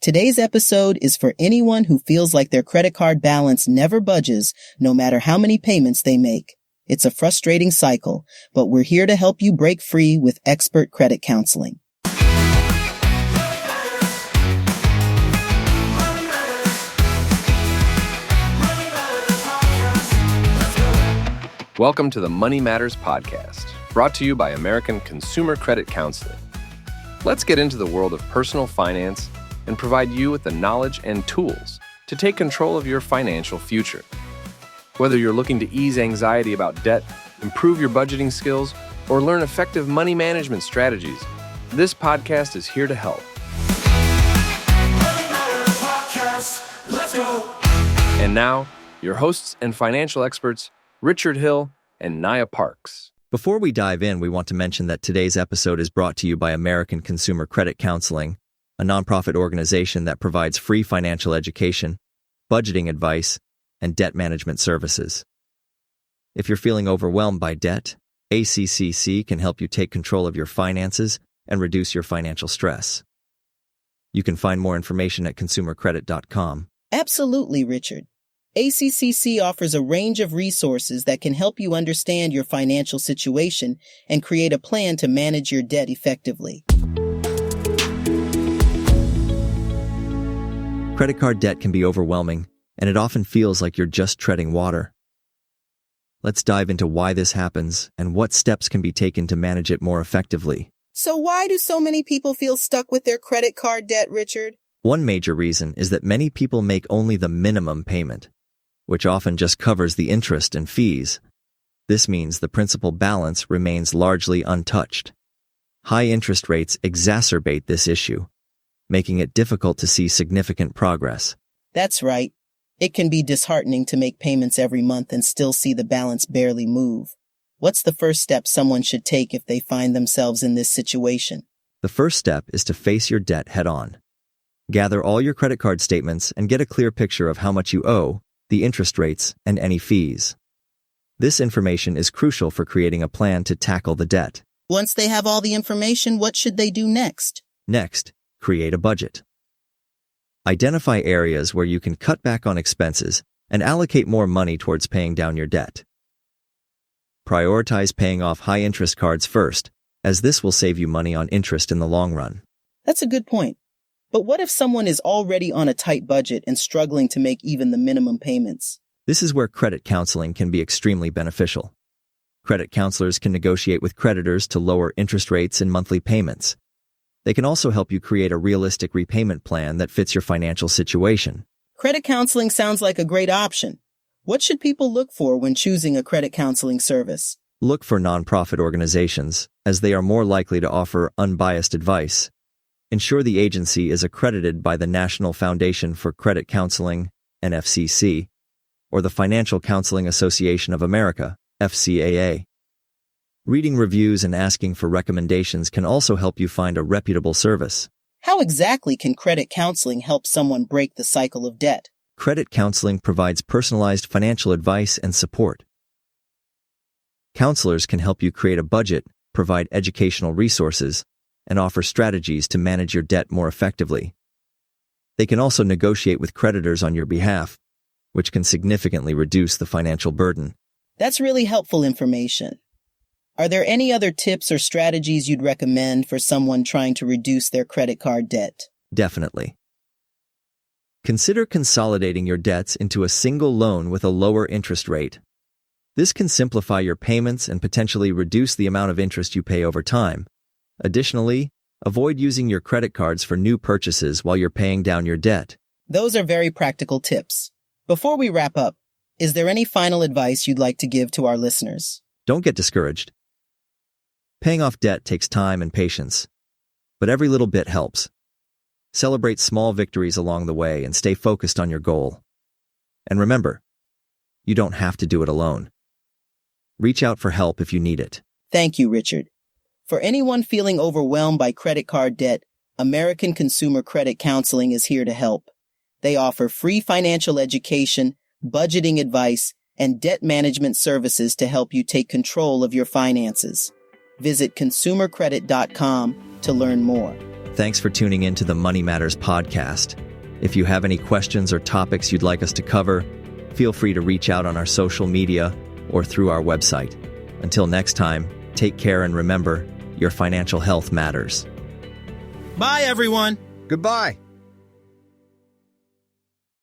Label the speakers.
Speaker 1: Today's episode is for anyone who feels like their credit card balance never budges, no matter how many payments they make. It's a frustrating cycle, but we're here to help you break free with expert credit counseling.
Speaker 2: Welcome to the Money Matters Podcast, brought to you by American Consumer Credit Counseling. Let's get into the world of personal finance and provide you with the knowledge and tools to take control of your financial future. Whether you're looking to ease anxiety about debt, improve your budgeting skills, or learn effective money management strategies, this podcast is here to help. And now, your hosts and financial experts, Richard Hill and Nia Parks.
Speaker 3: Before we dive in, we want to mention that today's episode is brought to you by American Consumer Credit Counseling, a nonprofit organization that provides free financial education, budgeting advice, and debt management services. If you're feeling overwhelmed by debt, ACCC can help you take control of your finances and reduce your financial stress. You can find more information at consumercredit.com.
Speaker 1: Absolutely, Richard. ACCC offers a range of resources that can help you understand your financial situation and create a plan to manage your debt effectively.
Speaker 3: Credit card debt can be overwhelming, and it often feels like you're just treading water. Let's dive into why this happens and what steps can be taken to manage it more effectively.
Speaker 1: So why do so many people feel stuck with their credit card debt, Richard?
Speaker 3: One major reason is that many people make only the minimum payment, which often just covers the interest and fees. This means the principal balance remains largely untouched. High interest rates exacerbate this issue, making it difficult to see significant progress.
Speaker 1: That's right. It can be disheartening to make payments every month and still see the balance barely move. What's the first step someone should take if they find themselves in this situation?
Speaker 3: The first step is to face your debt head-on. Gather all your credit card statements and get a clear picture of how much you owe, the interest rates, and any fees. This information is crucial for creating a plan to tackle the debt.
Speaker 1: Once they have all the information, what should they do next?
Speaker 3: Next, create a budget. Identify areas where you can cut back on expenses and allocate more money towards paying down your debt. Prioritize paying off high-interest cards first, as this will save you money on interest in the long run.
Speaker 1: That's a good point. But what if someone is already on a tight budget and struggling to make even the minimum payments?
Speaker 3: This is where credit counseling can be extremely beneficial. Credit counselors can negotiate with creditors to lower interest rates and monthly payments. They can also help you create a realistic repayment plan that fits your financial situation.
Speaker 1: Credit counseling sounds like a great option. What should people look for when choosing a credit counseling service?
Speaker 3: Look for nonprofit organizations, as they are more likely to offer unbiased advice. Ensure the agency is accredited by the National Foundation for Credit Counseling, NFCC, or the Financial Counseling Association of America, FCAA. Reading reviews and asking for recommendations can also help you find a reputable service.
Speaker 1: How exactly can credit counseling help someone break the cycle of debt?
Speaker 3: Credit counseling provides personalized financial advice and support. Counselors can help you create a budget, provide educational resources, and offer strategies to manage your debt more effectively. They can also negotiate with creditors on your behalf, which can significantly reduce the financial burden.
Speaker 1: That's really helpful information. Are there any other tips or strategies you'd recommend for someone trying to reduce their credit card debt?
Speaker 3: Definitely. Consider consolidating your debts into a single loan with a lower interest rate. This can simplify your payments and potentially reduce the amount of interest you pay over time. Additionally, avoid using your credit cards for new purchases while you're paying down your debt.
Speaker 1: Those are very practical tips. Before we wrap up, is there any final advice you'd like to give to our listeners?
Speaker 3: Don't get discouraged. Paying off debt takes time and patience, but every little bit helps. Celebrate small victories along the way and stay focused on your goal. And remember, you don't have to do it alone. Reach out for help if you need it.
Speaker 1: Thank you, Richard. For anyone feeling overwhelmed by credit card debt, American Consumer Credit Counseling is here to help. They offer free financial education, budgeting advice, and debt management services to help you take control of your finances. Visit consumercredit.com to learn more.
Speaker 3: Thanks for tuning in to the Money Matters podcast. If you have any questions or topics you'd like us to cover, feel free to reach out on our social media or through our website. Until next time, take care and remember, your financial health matters.
Speaker 1: Bye, everyone.
Speaker 4: Goodbye.